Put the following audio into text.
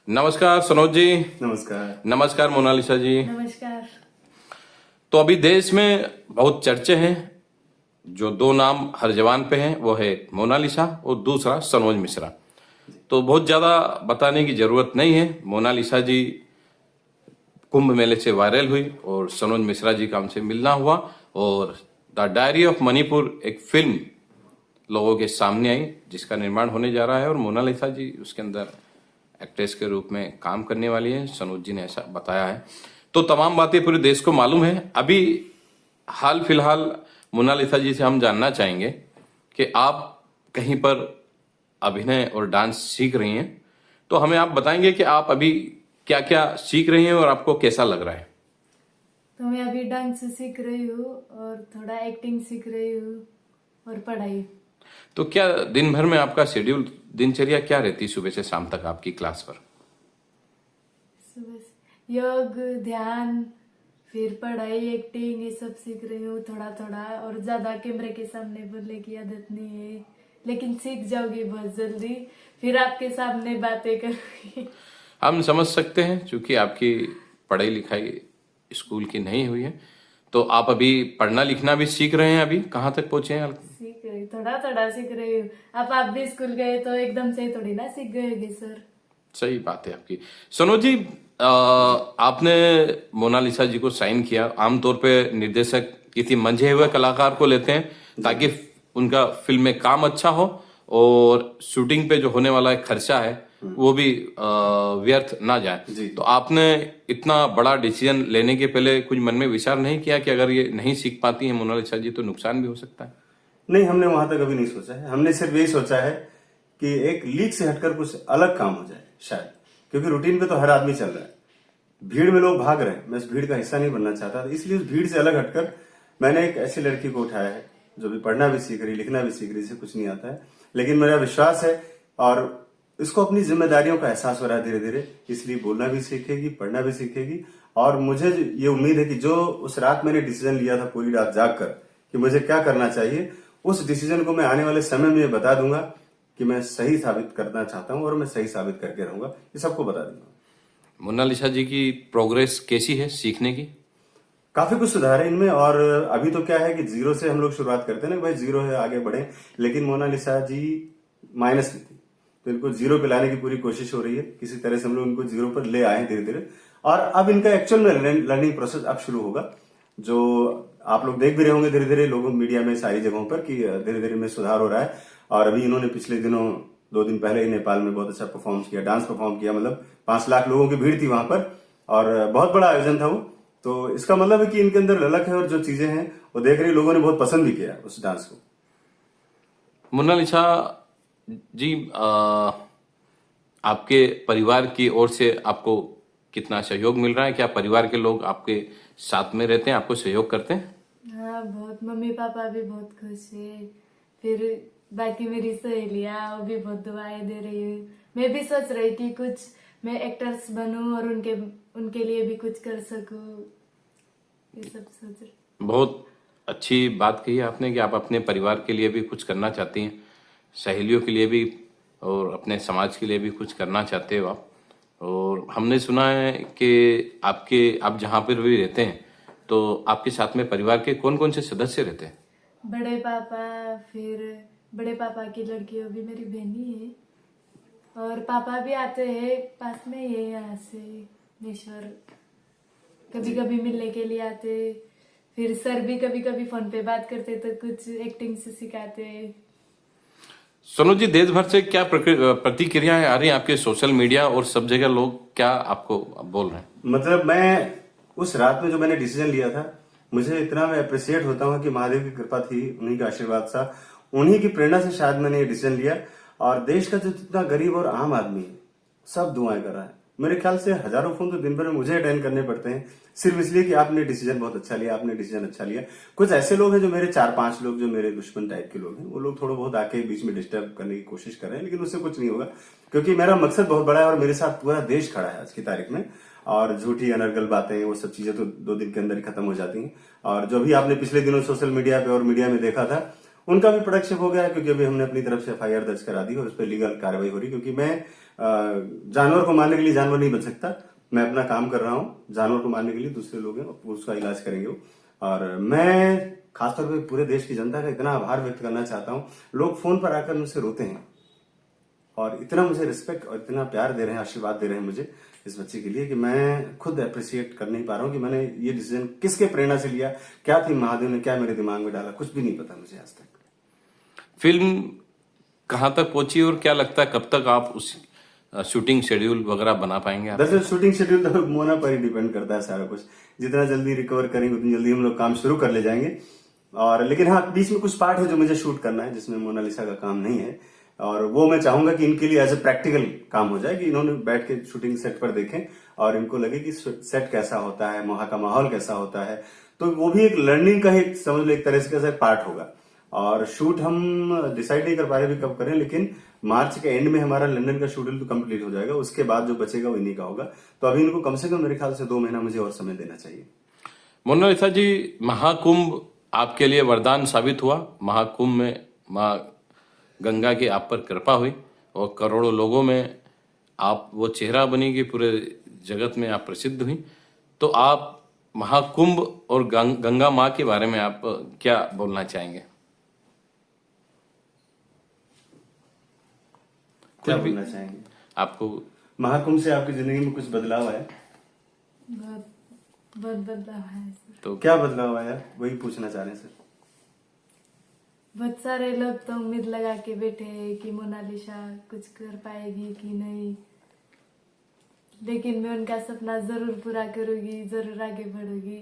नमस्कार सनोज जी। नमस्कार। नमस्कार मोनालिसा जी। नमस्कार। तो अभी देश में बहुत चर्चे हैं, जो दो नाम हर जबान पे हैं वो है मोनालिसा और दूसरा सनोज मिश्रा। तो बहुत ज्यादा बताने की जरूरत नहीं है। मोनालिसा जी कुंभ मेले से वायरल हुई और सनोज मिश्रा जी का हमसे मिलना हुआ और द डायरी ऑफ मणिपुर एक फिल्म लोगों के सामने आई जिसका निर्माण होने जा रहा है और मोनालिसा जी उसके अंदर एक्ट्रेस के रूप में काम करने वाली है। सनोज जी ने ऐसा बताया है। तो तमाम बातें पूरे देश को मालूम है। अभी हाल फिलहाल मोनालिसा जी से हम जानना चाहेंगे कि आप कहीं पर अभिनय और डांस सीख रही हैं, तो हमें आप बताएंगे कि आप अभी क्या क्या सीख रही हैं और आपको कैसा लग रहा है। तो मैं अभी डांस सीख रही हूँ और थोड़ा एक्टिंग सीख रही हूँ और पढ़ाई। तो क्या दिन भर में आपका शेड्यूल, दिनचर्या क्या रहती है सुबह से शाम तक आपकी क्लास पर? सुबह से योग, ध्यान, फिर पढ़ाई, एक्टिंग, ये सब सीख रही हूँ थोड़ा थोड़ा। और ज्यादा कैमरे के सामने बोलने की आदत नहीं है, लेकिन सीख जाओगी बहुत जल्दी। फिर आपके सामने बातें करूंगी। हम समझ सकते हैं, क्योंकि आपकी पढ़ाई लिखाई स्कूल की नहीं हुई है, तो आप अभी पढ़ना लिखना भी सीख रहे हैं। अभी कहाँ तक पहुंचे हैं? सीख रही, थोड़ा थोड़ा सीख रही हूँ। अब आप भी स्कूल गए तो एकदम से थोड़ी ना सीख गए सर। सही बात है आपकी। सनोज जी, आपने मोनालिसा जी को साइन किया। आमतौर पे निर्देशक किसी मंझे हुए कलाकार को लेते हैं ताकि उनका फिल्म में काम अच्छा हो और शूटिंग पे जो होने वाला एक खर्चा है वो भी व्यर्थ ना जाए। तो आपने इतना बड़ा डिसीजन लेने के पहले कुछ मन में विचार नहीं किया कि अगर ये नहीं सीख पाती है मोनालिसा जी तो नुकसान भी हो सकता है? नहीं, हमने वहां तक अभी नहीं सोचा है। हमने सिर्फ यही सोचा है कि एक लीक से हटकर कुछ अलग काम हो जाए शायद, क्योंकि रूटीन पे तो हर आदमी चल रहा है। भीड़ में लोग भाग रहे हैं, मैं इस भीड़ का हिस्सा नहीं बनना चाहता, इसलिए उस भीड़ से अलग हटकर मैंने एक ऐसी लड़की को उठाया है जो भी पढ़ना भी सीख रही, लिखना भी सीख रही, इसे कुछ नहीं आता है, लेकिन मेरा विश्वास है और इसको अपनी जिम्मेदारियों का एहसास हो रहा है धीरे धीरे, इसलिए बोलना भी सीखेगी, पढ़ना भी सीखेगी। और मुझे ये उम्मीद है कि जो उस रात मैंने डिसीजन लिया था पूरी रात जाग कर कि मुझे क्या करना चाहिए, उस डिसीजन को मैं आने वाले समय में बता दूंगा कि मैं सही साबित करना चाहता हूं और मैं सही साबित करके रहूंगा, ये सबको बता दूंगा। मोनालिसा जी की प्रोग्रेस कैसी है सीखने की? काफी कुछ सुधार है इनमें। और अभी तो क्या है कि जीरो से हम लोग शुरुआत करते हैं ना, भाई जीरो है आगे बढ़े, लेकिन मोनालिसा जी माइनस में थी, तो इनको जीरो पे लाने की पूरी कोशिश हो रही है। किसी तरह से हम लोग इनको जीरो पर ले आए धीरे धीरे, और अब इनका एक्चुअल में लर्निंग प्रोसेस अब शुरू होगा, जो आप लोग देख भी रहे होंगे धीरे धीरे लोगों मीडिया में सारी जगहों पर कि धीरे धीरे में सुधार हो रहा है। और अभी इन्होंने पिछले दिनों 2 दिन पहले ही नेपाल में बहुत अच्छा परफॉर्मेंस किया, डांस परफॉर्म किया, मतलब 5 लाख लोगों की भीड़ थी वहां पर और बहुत बड़ा आयोजन था वो। तो इसका मतलब है कि इनके अंदर ललक है और जो चीजें हैं वो देख रही लोगों ने बहुत पसंद भी किया उस डांस को। मोनालिसा जी, आपके परिवार की ओर से आपको कितना सहयोग मिल रहा है? क्या परिवार के लोग आपके साथ में रहते हैं, आपको सहयोग करते हैं? हाँ बहुत, मम्मी पापा भी बहुत खुश है। फिर बाकी मेरी सहेलियाँ वो भी बहुत दुआएं दे रही है। मैं भी सोच रही थी कुछ मैं एक्टर्स बनूं और उनके लिए भी कुछ कर सकूं, ये सब सोच रही। बहुत अच्छी बात कही आपने कि आप अपने परिवार के लिए भी कुछ करना चाहती हैं, सहेलियों के लिए भी और अपने समाज के लिए भी कुछ करना चाहते हो आप। और हमने सुना है कि आप जहाँ पर भी रहते हैं तो आपके साथ में परिवार के कौन कौन से सदस्य रहते हैं? बड़े पापा, फिर बड़े पापा की लड़की वो भी मेरी बहनी है, और पापा भी आते हैं, पास में ही है यहाँ से नेश्वर, कभी कभी मिलने के लिए आते। फिर सर भी कभी कभी फोन पे बात करते तो कुछ एक्टिंग से सिखाते। सनोज जी, देश भर से क्या प्रतिक्रियाएं आ रही हैं आपके सोशल मीडिया और सब जगह लोग क्या आपको बोल रहे हैं? मतलब मैं उस रात में जो मैंने डिसीजन लिया था, मुझे इतना मैं अप्रिशिएट होता हूँ कि महादेव की कृपा थी, उन्हीं का आशीर्वाद था, उन्हीं की प्रेरणा से शायद मैंने ये डिसीजन लिया। और देश का जो जितना गरीब और आम आदमी है सब दुआएं कर रहा है। मेरे ख्याल से हजारों फोन तो दिन भर में मुझे अटेंड करने पड़ते हैं, सिर्फ इसलिए कि आपने डिसीजन बहुत अच्छा लिया, आपने डिसीजन अच्छा लिया। कुछ ऐसे लोग हैं जो मेरे 4-5 लोग जो मेरे दुश्मन टाइप के लोग हैं, वो लोग थोड़ा बहुत आके बीच में डिस्टर्ब करने की कोशिश कर रहे हैं, लेकिन उससे कुछ नहीं होगा, क्योंकि मेरा मकसद बहुत बड़ा है और मेरे साथ पूरा देश खड़ा है आज की तारीख में। और झूठी अनर्गल बातें वो सब चीजें तो 2 दिन के अंदर ही खत्म हो जाती हैं। और जो भी आपने पिछले दिनों सोशल मीडिया पे और मीडिया में देखा था, उनका भी प्रोडक्शन हो गया, क्योंकि अभी हमने अपनी तरफ से एफआईआर दर्ज करा दी और उस पर लीगल कार्रवाई हो रही, क्योंकि मैं जानवर को मारने के लिए जानवर नहीं बन सकता। मैं अपना काम कर रहा हूँ, जानवर को मारने के लिए दूसरे लोग हैं, उसका इलाज करेंगे वो। और मैं खासतौर पे पूरे देश की जनता का इतना आभार व्यक्त करना चाहता हूँ। लोग फोन पर आकर मुझसे रोते हैं और इतना मुझे रिस्पेक्ट और इतना प्यार दे रहे हैं, आशीर्वाद दे रहे हैं मुझे इस बच्चे के लिए, कि मैं खुद अप्रिशिएट कर नहीं पा रहा हूँ कि मैंने ये डिसीजन किसके प्रेरणा से लिया, क्या थी महादेव ने क्या मेरे दिमाग में डाला, कुछ भी नहीं पता मुझे आज तक। फिल्म कहाँ तक पहुंची और क्या लगता है कब तक आप उस शूटिंग शेड्यूल वगैरह बना पाएंगे आप? दरअसल शूटिंग शेड्यूल तो मोना पर ही डिपेंड करता है सारा कुछ। जितना जल्दी रिकवर करेंगे उतनी जल्दी हम लोग काम शुरू कर ले जाएंगे। और लेकिन हाँ, बीच में कुछ पार्ट है जो मुझे शूट करना है, जिसमें मोनालिसा का काम नहीं है, और वो मैं चाहूंगा कि इनके लिए एज ए प्रैक्टिकल काम हो जाए, कि इन्होंने बैठ के शूटिंग सेट पर देखें और इनको लगे कि सेट कैसा होता है, वहां का माहौल कैसा होता है। तो वो भी एक लर्निंग का ही समझ लो एक तरह से पार्ट होगा। और शूट हम डिसाइड नहीं कर पा रहे भी कब करें, लेकिन मार्च के एंड में हमारा लंदन का शेड्यूल तो कंप्लीट हो जाएगा। उसके बाद जो बचेगा वो इन्हीं का होगा। तो अभी इनको कम से कम मेरे ख्याल से 2 महीना मुझे और समय देना चाहिए। मोनालिसा जी, महाकुंभ आपके लिए वरदान साबित हुआ। महाकुंभ में माँ गंगा की आप पर कृपा हुई और करोड़ों लोगों में आप वो चेहरा बनी कि पूरे जगत में आप प्रसिद्ध हुई। तो आप महाकुंभ और गंगा माँ के बारे में आप क्या बोलना चाहेंगे? क्या बोलना चाहेंगे? आपको महाकुंभ से आपकी जिंदगी में कुछ बदलाव आया? बहुत बहुत बदलाव है सर। तो क्या बदलाव आया, वही पूछना चाह रहे हैं सर। बहुत सारे लोग तो उम्मीद लगा के बैठे हैं कि मोनालिसा कुछ कर पाएगी कि नहीं, लेकिन मैं उनका सपना जरूर पूरा करूंगी, जरूर आगे बढ़ूंगी।